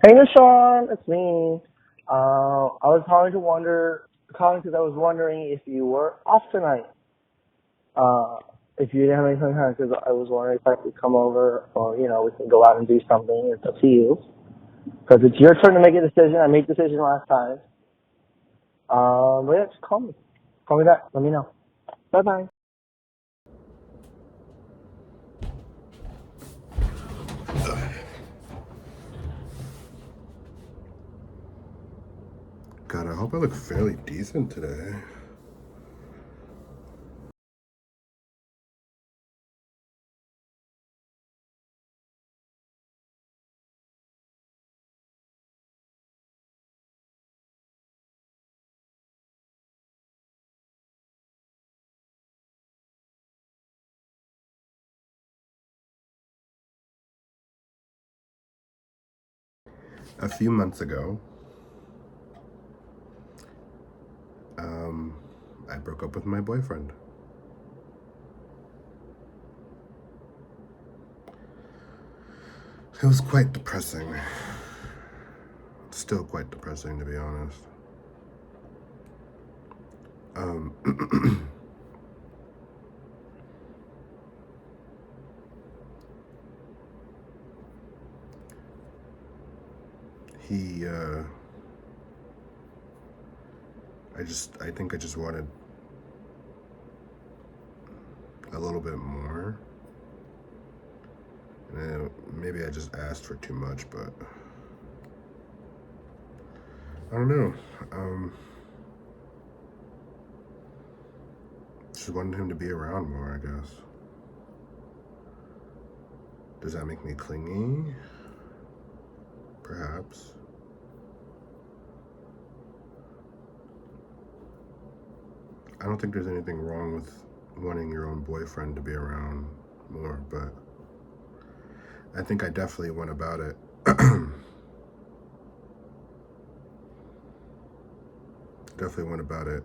Hey, Sean, it's me. I was calling because I was wondering if you were off tonight. Uh, if you didn't have anything on, because I was wondering if I could come over, or we can go out and do something. It's up to you. Because it's your turn to make a decision. I made the decision last time. But yeah, just call me. Call me back. Let me know. Bye bye. God, I hope I look fairly decent today. A few months ago, I broke up with my boyfriend. It was quite depressing. Still quite depressing, to be honest. He, I think I just wanted a little bit more. And maybe I just asked for too much, but I don't know. Just wanted him to be around more, I guess. Does that make me clingy? Perhaps. I don't think there's anything wrong with wanting your own boyfriend to be around more, but I think I definitely went about it. Definitely went about it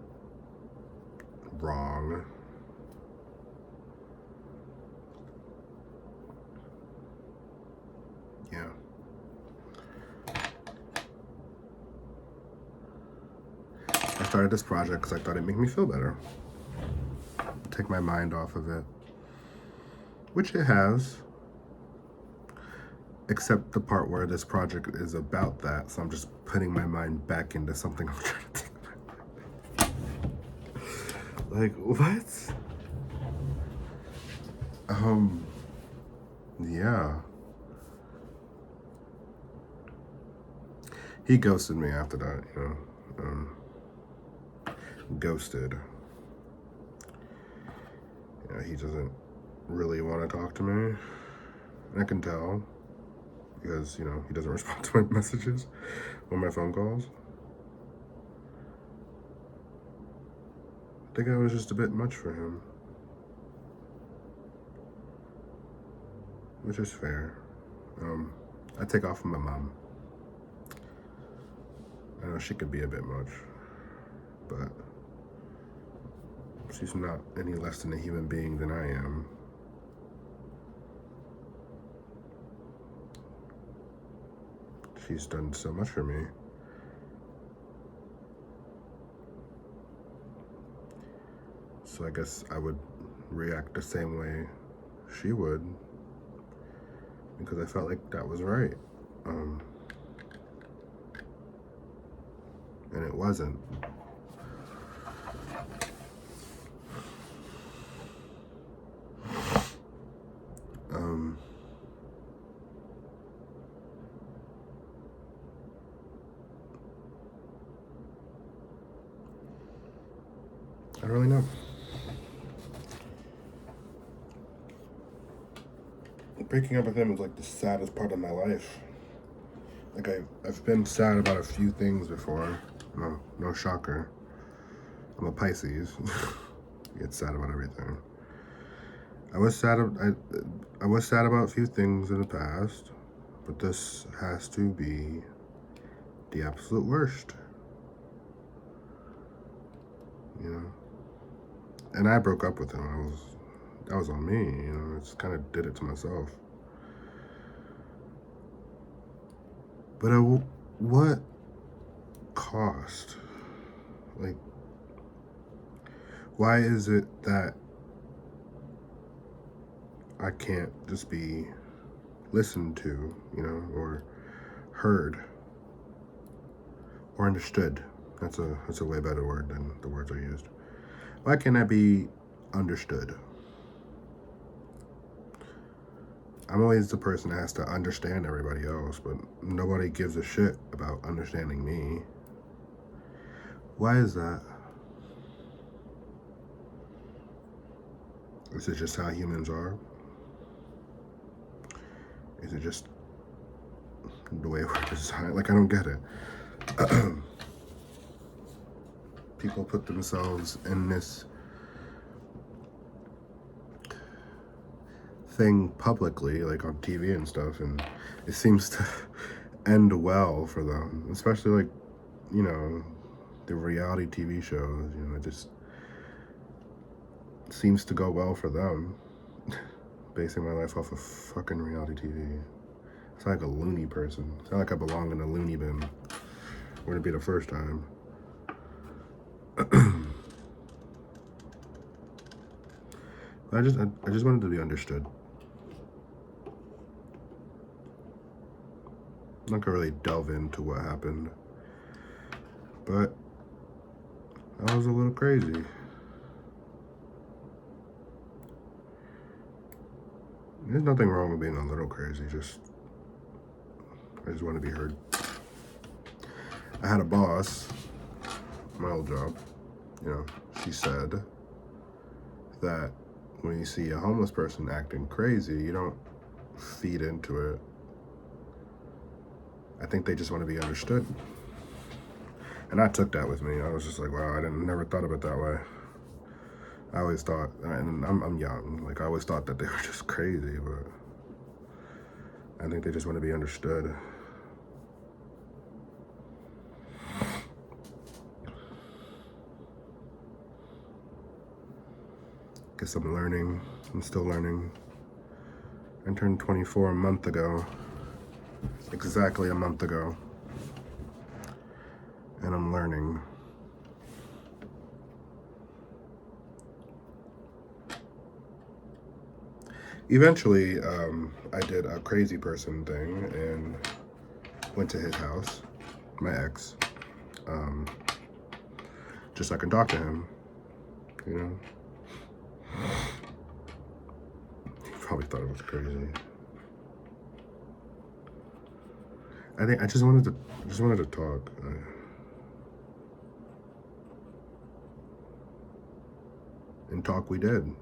wrong. Yeah. I started this project because I thought it'd make me feel better. Take my mind off of it. Which it has. Except the part where this project is about that, so I'm just putting my mind back into something I'm trying to take. Like, what? Yeah. He ghosted me after that, ghosted. He doesn't really want to talk to me. And I can tell because, he doesn't respond to my messages or my phone calls. I think I was just a bit much for him, which is fair. I take off from my mom. I know she could be a bit much, but she's not any less than a human being than I am. She's done so much for me. So I guess I would react the same way she would, because I felt like that was right. And it wasn't. I don't really know. Breaking up with him was like the saddest part of my life. Like I've been sad about a few things before. No shocker. I'm a Pisces. I get sad about everything. I was sad. I was sad about a few things in the past, but this has to be the absolute worst. And I broke up with him. That was on me. I just kind of did it to myself. But at what cost? Like, why is it that I can't just be listened to, or heard or understood? That's a way better word than the words I used. Why can't I be understood? I'm always the person that has to understand everybody else, but nobody gives a shit about understanding me. Why is that? Is it just how humans are? Is it just the way we're designed? Like, I don't get it. People put themselves in this thing publicly, like on TV and stuff, and it seems to end well for them, especially like, the reality TV shows, it just seems to go well for them. Basing my life off of fucking reality TV. It's like a loony person. It's not like I belong in a loony bin. Wouldn't be the first time. I just wanted to be understood. I'm not gonna really delve into what happened, but I was a little crazy. There's nothing wrong with being a little crazy. I just want to be heard. I had a boss, my old job. She said that when you see a homeless person acting crazy, you don't feed into it. I think they just want to be understood. And I took that with me. I was just like, wow, I never thought of it that way. I always thought, and I'm young, like I always thought that they were just crazy, but I think they just want to be understood. Guess I'm learning. I'm still learning. I turned 24 a month ago. Exactly a month ago. And I'm learning. Eventually, I did a crazy person thing and went to his house, my ex, just so I can talk to him, He probably thought it was crazy. I think I just wanted to talk. And talk we did.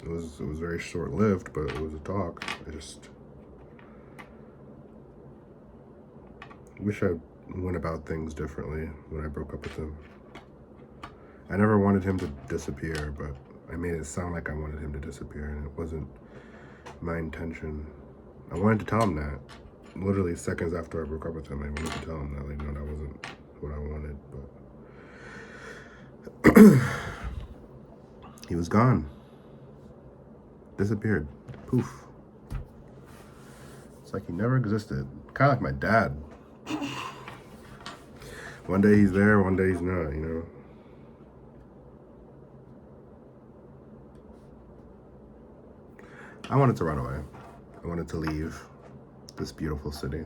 It was very short-lived, but it was a talk. I just wish I went about things differently when I broke up with him. I never wanted him to disappear, but I made it sound like I wanted him to disappear, and it wasn't my intention. I wanted to tell him that. Literally seconds after I broke up with him, I wanted to tell him that. Like, no, that wasn't what I wanted, but he was gone. Disappeared. Poof. It's like he never existed. Kind of like my dad. One day he's there, one day he's not, I wanted to run away. I wanted to leave this beautiful city.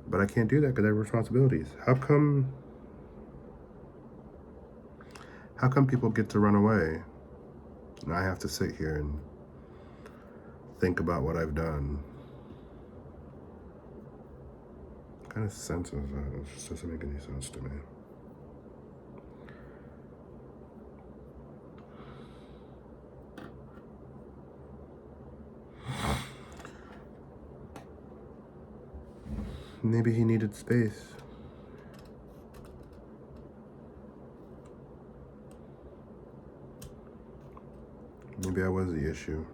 But I can't do that because I have responsibilities. How come people get to run away and I have to sit here and think about what I've done? What kind of sense is that? It just doesn't make any sense to me. Maybe he needed space. Maybe I was the issue.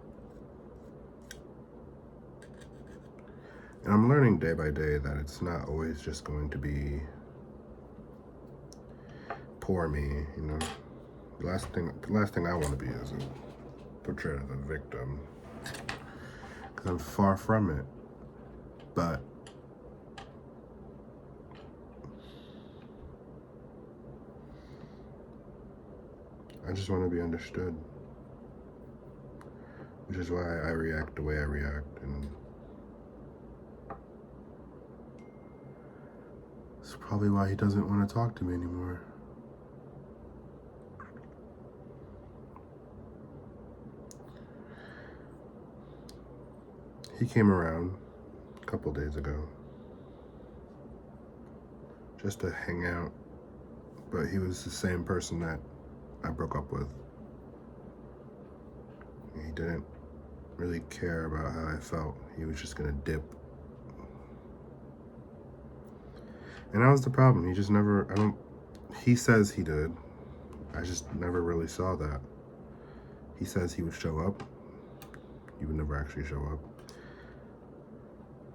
And I'm learning day by day that it's not always just going to be poor me, The last thing I want to be is portrayed as a victim. Because I'm far from it. But I just want to be understood, which is why I react the way I react, and it's probably why he doesn't want to talk to me anymore. He came around a couple days ago just to hang out, but he was the same person that I broke up with. He didn't really care about how I felt. He was just gonna dip. And that was the problem. He just never, he says he did. I just never really saw that. He says he would show up. He would never actually show up.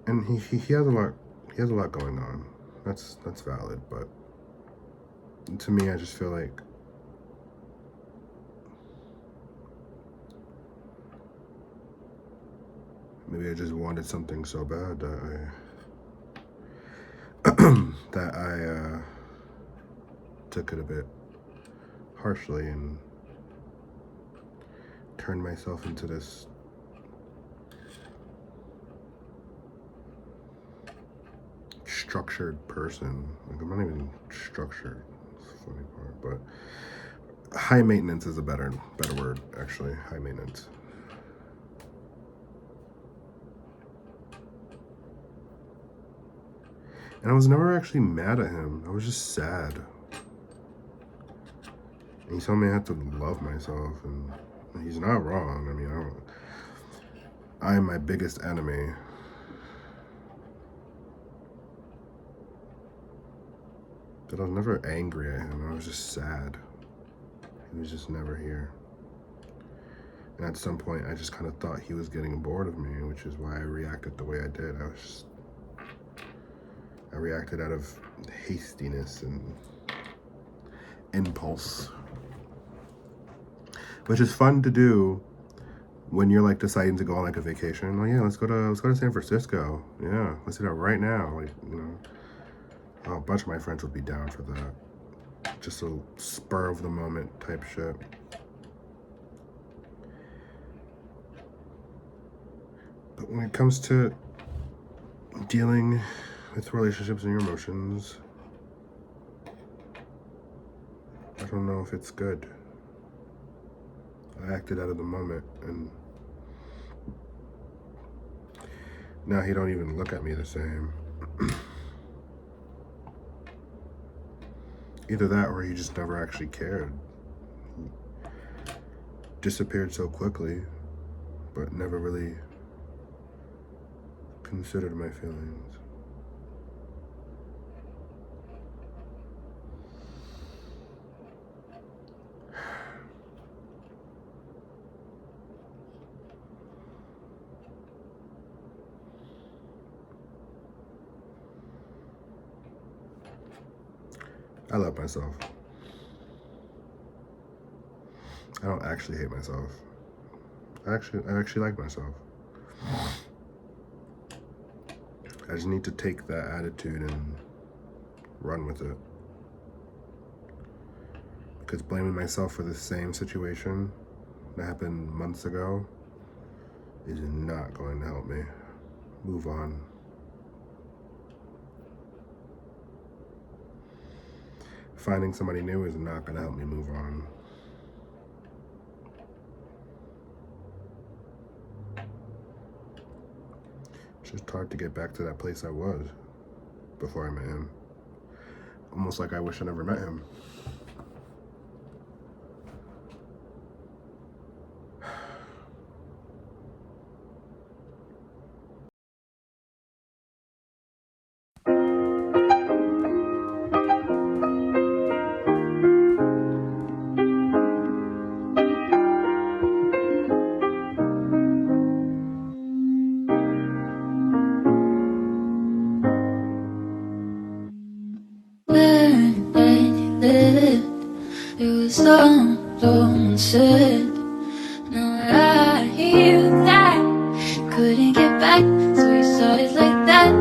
And he has a lot going on. That's valid, but to me, I just feel like maybe I just wanted something so bad that I took it a bit harshly and turned myself into this structured person. Like, I'm not even structured. It's the funny part, but high maintenance is a better word, actually. High maintenance. And I was never actually mad at him. I was just sad. And he told me I had to love myself, and he's not wrong. I mean, I am my biggest enemy. But I was never angry at him. I was just sad. He was just never here. And at some point, I just kind of thought he was getting bored of me, which is why I reacted the way I did. I reacted out of hastiness and impulse, which is fun to do when you're like deciding to go on like a vacation. Like, yeah, let's go to San Francisco. Yeah, let's do that right now. Like, you know, a bunch of my friends would be down for that. Just a spur of the moment type shit. But when it comes to dealing with relationships and your emotions, I don't know if it's good. I acted out of the moment, and now he don't even look at me the same. Either that or he just never actually cared. He disappeared so quickly, but never really considered my feelings. I love myself. I don't actually hate myself. I actually like myself. I just need to take that attitude and run with it. Because blaming myself for the same situation that happened months ago is not going to help me move on. Finding somebody new is not going to help me move on. It's just hard to get back to that place I was before I met him. Almost like I wish I never met him. Someone said, now I hear that couldn't get back, so you started like that.